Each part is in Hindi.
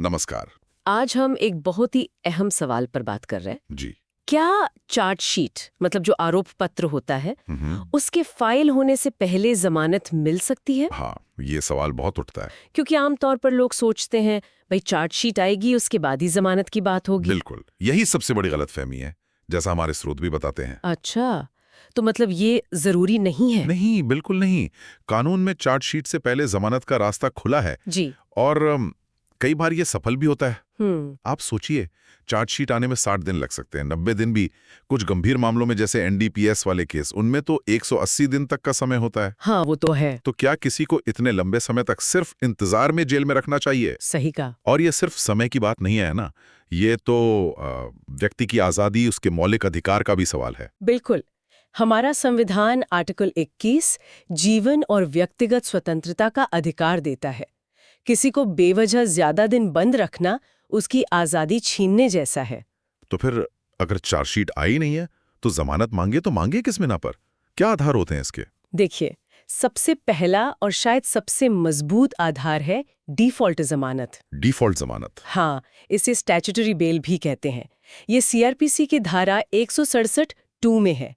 नमस्कार। आज हम एक बहुत ही अहम सवाल पर बात कर रहे हैं। जी। क्या चार्जशीट मतलब जो आरोप पत्र होता है हम्म। उसके फाइल होने से पहले जमानत मिल सकती है? हाँ, ये सवाल बहुत उठता है। क्योंकि आमतौर पर लोग सोचते हैं भाई चार्जशीट आएगी उसके बाद ही जमानत की बात होगी। बिल्कुल, यही सबसे बड़ी गलतफहमी है, जैसा हमारे स्रोत भी बताते हैं। अच्छा, तो मतलब ये जरूरी नहीं है? नहीं, बिल्कुल नहीं। कानून में चार्जशीट से पहले जमानत का रास्ता खुला है जी। और कई बार ये सफल भी होता है। हम्म। आप सोचिए, चार्जशीट आने में 60 दिन लग सकते हैं, 90 दिन भी। कुछ गंभीर मामलों में जैसे एनडीपीएस वाले केस, उनमें तो 180 दिन तक का समय होता है। हाँ, वो तो है। तो क्या किसी को इतने लंबे समय तक सिर्फ इंतजार में जेल में रखना चाहिए? सही कहा। और ये सिर्फ समय की बात नहीं है ना, ये तो व्यक्ति की आज़ादी, उसके मौलिक अधिकार का भी सवाल है। बिल्कुल। हमारा संविधान आर्टिकल 21 जीवन और व्यक्तिगत स्वतंत्रता का अधिकार देता है। किसी को बेवजह ज्यादा दिन बंद रखना उसकी आजादी छीनने जैसा है। तो फिर अगर चार्जशीट आई नहीं है, तो जमानत मांगे तो मांगे किस बिना पर? क्या आधार होते हैं इसके? देखिए, सबसे पहला और शायद सबसे मजबूत आधार है डिफॉल्ट जमानत। डिफॉल्ट जमानत। हाँ, इसे स्टैट्यूटरी बेल भी कहते हैं। ये सीआरपीसी की धारा 167 2 में है।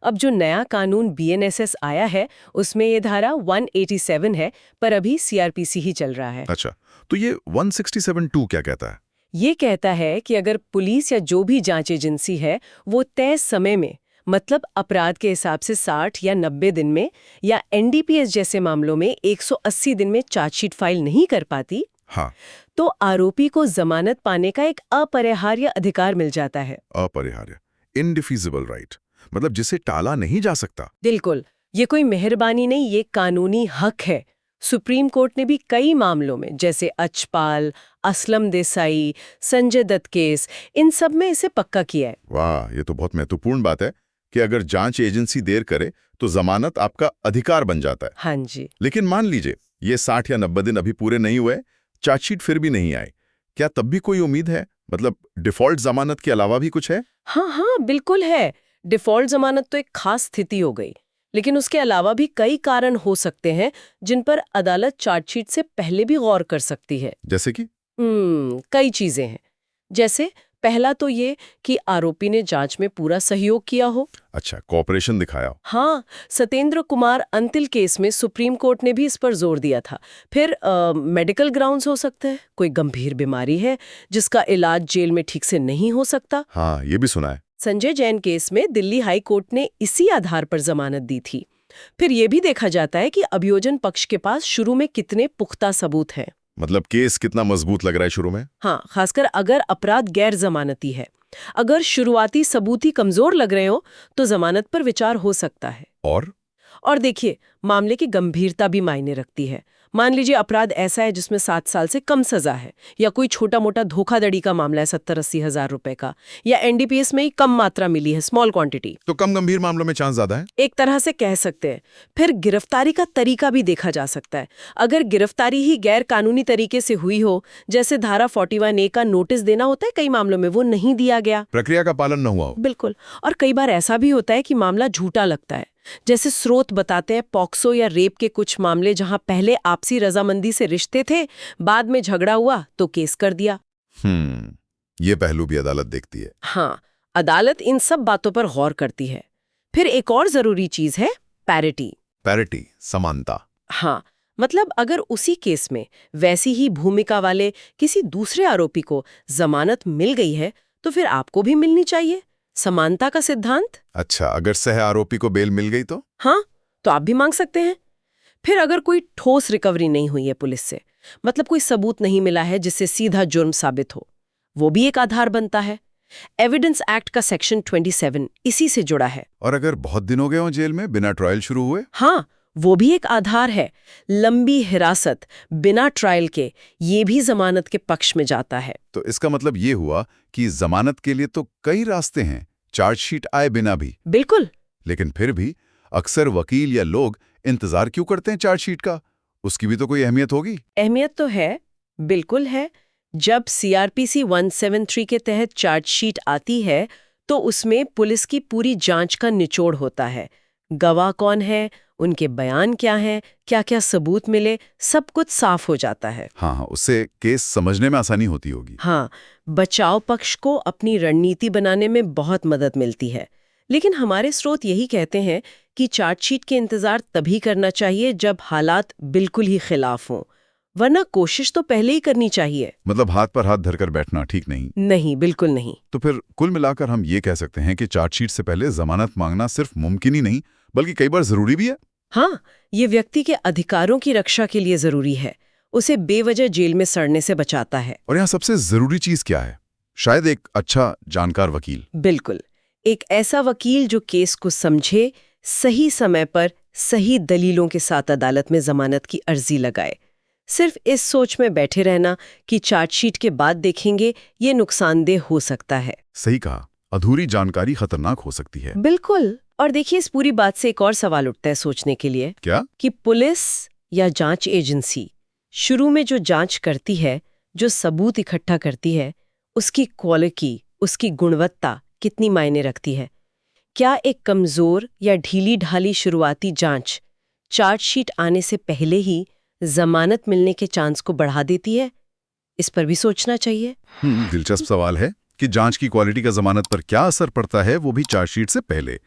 अब जो नया कानून बीएनएसएस आया है उसमें ये धारा 187 है, पर अभी सीआरपीसी ही चल रहा है। अच्छा, तो ये 167(2) क्या कहता है? ये कहता है कि अगर पुलिस या जो भी जांच एजेंसी है वो तय समय में मतलब अपराध के हिसाब से 60 या 90 दिन में या एनडीपीएस जैसे मामलों में 180 दिन में चार्जशीट फाइल नहीं कर पाती, हाँ। तो आरोपी को जमानत पाने का एक अपरिहार्य अधिकार मिल जाता है। अपरिहार्य, इनडिफीजिबल राइट, मतलब जिसे टाला नहीं जा सकता। बिल्कुल, ये कोई मेहरबानी नहीं, ये कानूनी हक है। सुप्रीम कोर्ट ने भी कई मामलों में जैसे अचपाल, असलम देसाई, संजय दत्त केस, इन सब में इसे पक्का किया है। वाह, ये तो बहुत महत्वपूर्ण बात है कि अगर जांच एजेंसी देर करे तो जमानत आपका अधिकार बन जाता है। हाँ जी। लेकिन मान लीजिए ये 60 या 90 दिन अभी पूरे नहीं हुए, चार्जशीट फिर भी नहीं आई, क्या तब भी कोई उम्मीद है? मतलब डिफॉल्ट जमानत के अलावा भी कुछ है? हाँ हाँ, बिल्कुल है। डिफॉल्ट जमानत तो एक खास स्थिति हो गई, लेकिन उसके अलावा भी कई कारण हो सकते हैं जिन पर अदालत चार्जशीट से पहले भी गौर कर सकती है। जैसे कि? कई चीजें हैं। जैसे पहला तो ये कि आरोपी ने जांच में पूरा सहयोग किया हो। अच्छा, कोऑपरेशन दिखाया हो। हाँ, सत्येंद्र कुमार अंतिल केस में सुप्रीम कोर्ट ने भी इस पर जोर दिया था। फिर मेडिकल ग्राउंड्स हो सकते हैं, कोई गंभीर बीमारी है जिसका इलाज जेल में ठीक से नहीं हो सकता। हाँ, ये भी सुना है। संजय जैन केस में दिल्ली हाई कोर्ट ने इसी आधार पर जमानत दी थी। फिर ये भी देखा जाता है कि अभियोजन पक्ष के पास शुरू में कितने पुख्ता सबूत हैं। मतलब केस कितना मजबूत लग रहा है शुरू में? हाँ, खासकर अगर अपराध गैर जमानती है। अगर शुरुआती सबूत ही कमजोर लग रहे हो तो जमानत पर विचार हो सकता है। और देखिए, मामले की गंभीरता भी मायने रखती है। मान लीजिए अपराध ऐसा है जिसमें 7 साल से कम सजा है, या कोई छोटा मोटा धोखाधड़ी का मामला है 70-80 हजार रुपए का, या एनडीपीएस में ही कम मात्रा मिली है, स्मॉल क्वांटिटी, तो कम गंभीर मामलों में चांस ज्यादा है। एक तरह से कह सकते हैं। फिर गिरफ्तारी का तरीका भी देखा जा सकता है। अगर गिरफ्तारी ही गैर कानूनी तरीके से हुई हो, जैसे धारा 41A का नोटिस देना होता है कई मामलों में, वो नहीं दिया गया, प्रक्रिया का पालन न हुआ हो। बिल्कुल। और कई बार ऐसा भी होता है कि मामला झूठा लगता है। जैसे स्रोत बताते हैं पॉक्सो या रेप के कुछ मामले जहां पहले आपसी रजामंदी से रिश्ते थे, बाद में झगड़ा हुआ तो केस कर दिया। ये पहलू भी अदालत देखती है। हाँ, अदालत इन सब बातों पर गौर करती है। फिर एक और जरूरी चीज है पैरिटी। पैरिटी, समानता। हाँ, मतलब अगर उसी केस में वैसी ही भूमिका वाले किसी दूसरे आरोपी को जमानत मिल गई है तो फिर आपको भी मिलनी चाहिए। समानता का सिद्धांत। अच्छा, अगर सह आरोपी को बेल मिल गई तो? हाँ, तो आप भी मांग सकते हैं। फिर अगर कोई ठोस रिकवरी नहीं हुई है पुलिस से, मतलब कोई सबूत नहीं मिला है जिससे सीधा जुर्म साबित हो, वो भी एक आधार बनता है। एविडेंस एक्ट का सेक्शन 27 इसी से जुड़ा है। और अगर बहुत दिन हो गए हों जेल में बिना ट्रायल शुरू हुए? हाँ, वो भी एक आधार है। लंबी हिरासत बिना ट्रायल के, ये भी जमानत के पक्ष में जाता है। तो इसका मतलब ये हुआ कि जमानत के लिए तो कई रास्ते हैं, चार्जशीट आए बिना भी। बिल्कुल। लेकिन फिर भी अक्सर वकील या लोग इंतजार क्यों करते हैं चार्जशीट का? उसकी भी तो कोई अहमियत होगी। अहमियत तो है, बिल्कुल है। जब सीआरपीसी 173 के तहत चार्जशीट आती है तो उसमें पुलिस की पूरी जांच का निचोड़ होता है। गवाह कौन है, उनके बयान क्या हैं, क्या-क्या सबूत मिले, सब कुछ साफ हो जाता है। हाँ, उससे केस समझने में आसानी होती होगी। हाँ, बचाव पक्ष को अपनी रणनीति बनाने में बहुत मदद मिलती है। लेकिन हमारे स्रोत यही कहते हैं कि चार्जशीट के इंतजार तभी करना चाहिए जब हालात बिल्कुल ही खिलाफ हों, वरना कोशिश तो पहले ही करनी चाहिए। मतलब हाथ पर हाथ धरकर बैठना ठीक नहीं। नहीं, बिल्कुल नहीं। तो फिर कुल मिलाकर हम ये कह सकते हैं कि चार्जशीट से पहले जमानत मांगना सिर्फ मुमकिन ही नहीं, बल्कि कई बार जरूरी भी है। हाँ, ये व्यक्ति के अधिकारों की रक्षा के लिए जरूरी है। उसे बेवजह जेल में सड़ने से बचाता है। और यहाँ सबसे जरूरी चीज क्या है? शायद एक अच्छा जानकार वकील। बिल्कुल, एक ऐसा वकील जो केस को समझे, सही समय पर सही दलीलों के साथ अदालत में जमानत की अर्जी लगाए। सिर्फ इस सोच में बैठे रहना कि चार्जशीट के बाद देखेंगे, ये नुकसानदेह हो सकता है। सही कहा, अधूरी जानकारी खतरनाक हो सकती है। बिल्कुल। और देखिए, इस पूरी बात से एक और सवाल उठता है सोचने के लिए। क्या? कि पुलिस या जांच एजेंसी शुरू में जो जांच करती है, जो सबूत इकट्ठा करती है, उसकी क्वालिटी, उसकी गुणवत्ता कितनी मायने रखती है? क्या एक कमजोर या ढीली ढाली शुरुआती जांच चार्जशीट आने से पहले ही जमानत मिलने के चांस को बढ़ा देती है? इस पर भी सोचना चाहिए। दिलचस्प सवाल है कि जांच की क्वालिटी का जमानत पर क्या असर पड़ता है, वो भी चार्जशीट से पहले।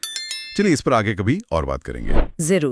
चलिए इस पर आगे कभी और बात करेंगे। जरूर।